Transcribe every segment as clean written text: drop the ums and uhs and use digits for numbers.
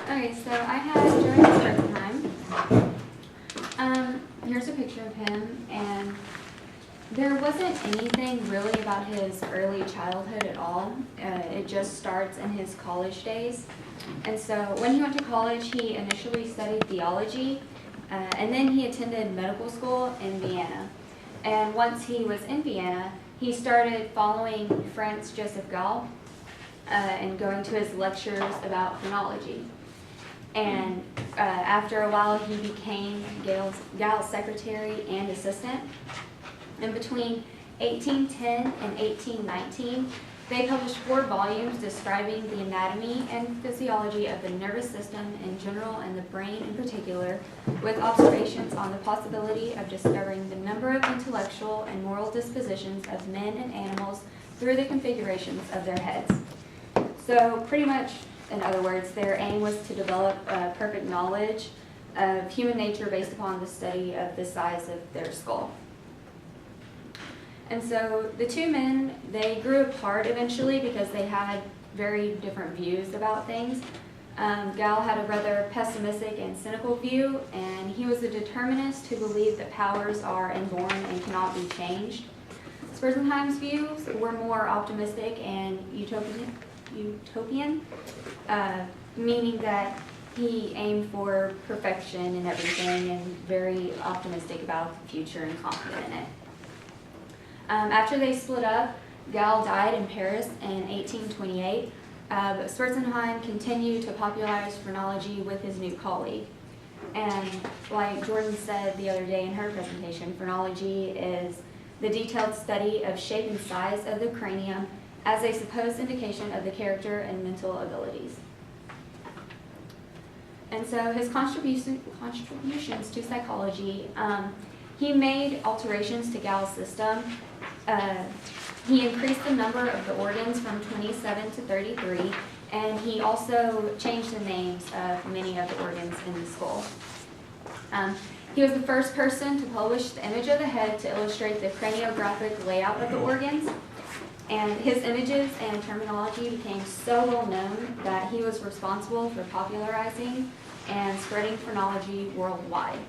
Okay, so I had during springtime. Here's a picture of him, and there wasn't anything really about his early childhood at all. It just starts in his college days. And so when he went to college, he initially studied theology, and then he attended medical school in Vienna. And once he was in Vienna, he started following Franz Joseph Gall and going to his lectures about phrenology. And after a while, he became Gall's secretary and assistant. And between 1810 and 1819, they published 4 volumes describing the anatomy and physiology of the nervous system in general and the brain in particular, with observations on the possibility of discovering the number of intellectual and moral dispositions of men and animals through the configurations of their heads. So pretty much, in other words, their aim was to develop a perfect knowledge of human nature based upon the study of the size of their skull. And so the two men, they grew apart eventually because they had very different views about things. Gall had a rather pessimistic and cynical view, and he was a determinist who believed that powers are inborn and cannot be changed. Spurzheim's views were more optimistic and utopian, meaning that he aimed for perfection in everything and very optimistic about the future and confident in it. After they split up, Gall died in Paris in 1828, but Spurzheim continued to popularize phrenology with his new colleague. And like Jordan said the other day in her presentation, phrenology is the detailed study of shape and size of the cranium as a supposed indication of the character and mental abilities. And so his contributions to psychology, he made alterations to Gall's system. He increased the number of the organs from 27 to 33, and he also changed the names of many of the organs in the skull. He was the first person to publish the image of the head to illustrate the craniographic layout of the organs, and his images and terminology became so well known that he was responsible for popularizing and spreading phrenology worldwide.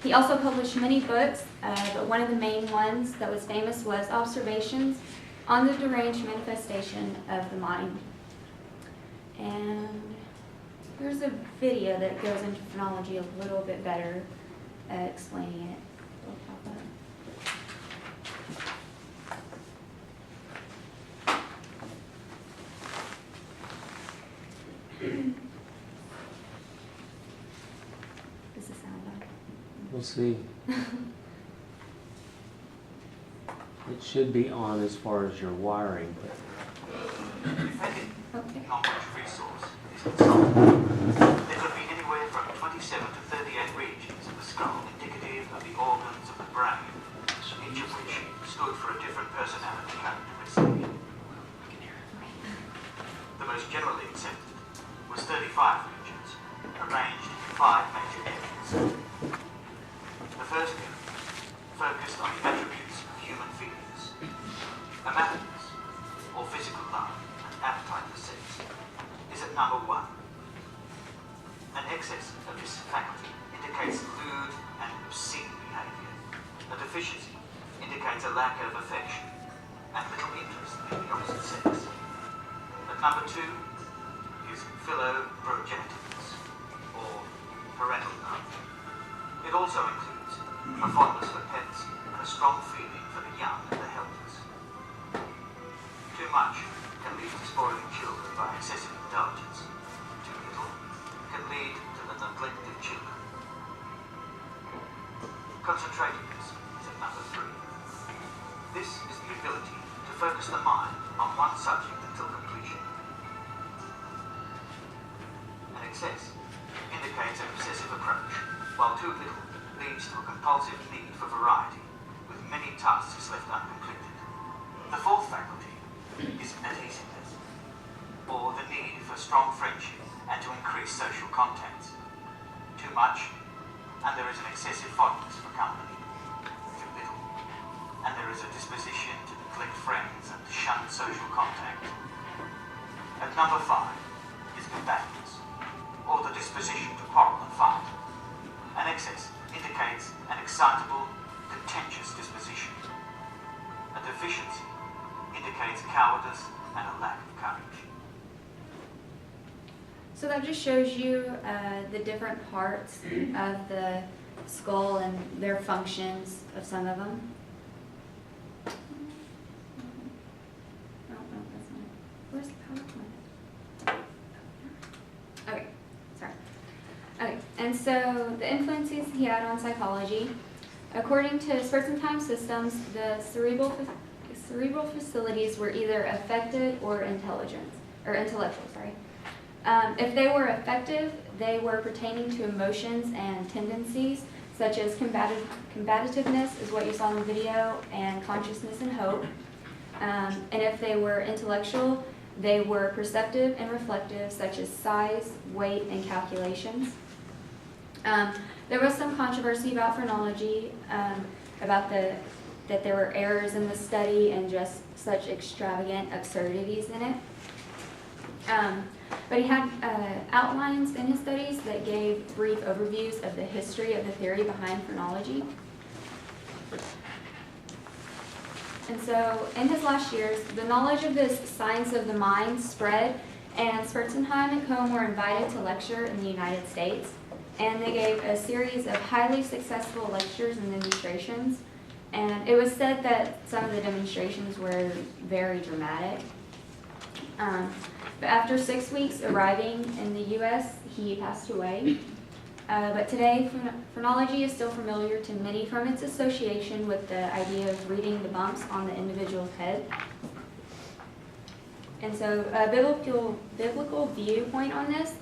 He also published many books, but one of the main ones that was famous was Observations on the Deranged Manifestation of the Mind. And there's a video that goes into phrenology a little bit better, explaining it. It'll pop up. Does it sound bad? We'll see. It should be on as far as your wiring, but Okay. How much resource is in the skull? There could be anywhere from 27 to 38 regions of the skull indicative of the organs of the brain, each of which stood for a different personality characteristic. The most generally accepted was 35 regions, arranged in 5 major areas. The first area focused on the attributes of human feelings. Amativeness, or physical love and appetite for sex, is at number 1. An excess of this faculty indicates lewd and obscene behavior. A deficiency indicates a lack of affection and little interest in the opposite sex. At number 2 is philoprogenitiveness, or parental love. It also includes a fondness for pets and a strong feeling for the young and the helpless. Too much can lead to spoiling children by excessive indulgence. Too little can lead to the neglect of children. Concentrativeness is at number 3. This is the ability to focus the mind on one subject until completion. An excess indicates an obsessive approach, while too little leads to a compulsive need for variety, with many tasks left uncompleted. The fourth faculty is adhesiveness, or the need for strong friendship and to increase social contacts. Too much, and there is an excessive fondness for company. Too little, and there is a disposition to neglect friends and to shun social contact. At number 5 is combativeness, or the disposition to quarrel and fight. An excess indicates an excitable, contentious disposition. A deficiency indicates cowardice and a lack of courage. So that just shows you the different parts of the skull and their functions of some of them. Oh, no, that's not it. Where's the PowerPoint? Okay, sorry. Okay, and so the influences he had on psychology. According to Spurziem systems, the cerebral facilities were either affected or intellectual. If they were effective, they were pertaining to emotions and tendencies, such as combativeness, is what you saw in the video, and consciousness and hope. And if they were intellectual, they were perceptive and reflective, such as size, weight, and calculations. There was some controversy about phrenology, about that there were errors in the study and just such extravagant absurdities in it. But he had outlines in his studies that gave brief overviews of the history of the theory behind phrenology. And so in his last years, the knowledge of this science of the mind spread, and Spurziem and Cohn were invited to lecture in the United States. And they gave a series of highly successful lectures and demonstrations. And it was said that some of the demonstrations were very dramatic. But after 6 weeks arriving in the U.S., he passed away. But today, phrenology is still familiar to many from its association with the idea of reading the bumps on the individual's head. And so a biblical viewpoint on this,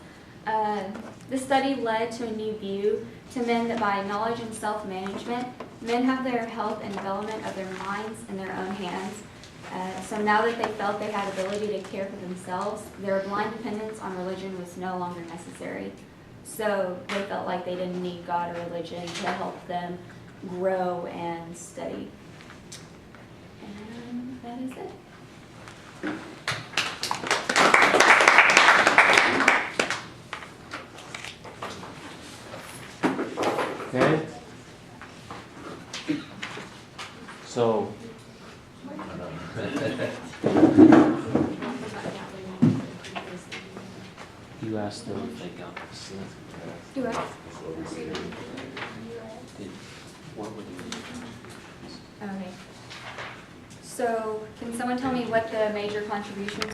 this study led to a new view to men that by knowledge and self-management, men have their health and development of their minds in their own hands. So now that they felt they had ability to care for themselves, their blind dependence on religion was no longer necessary. So they felt like they didn't need God or religion to help them grow and study. And that is it. Okay. So, you asked them if they got this. Do it. What would you do? Okay. So can someone tell me what the major contributions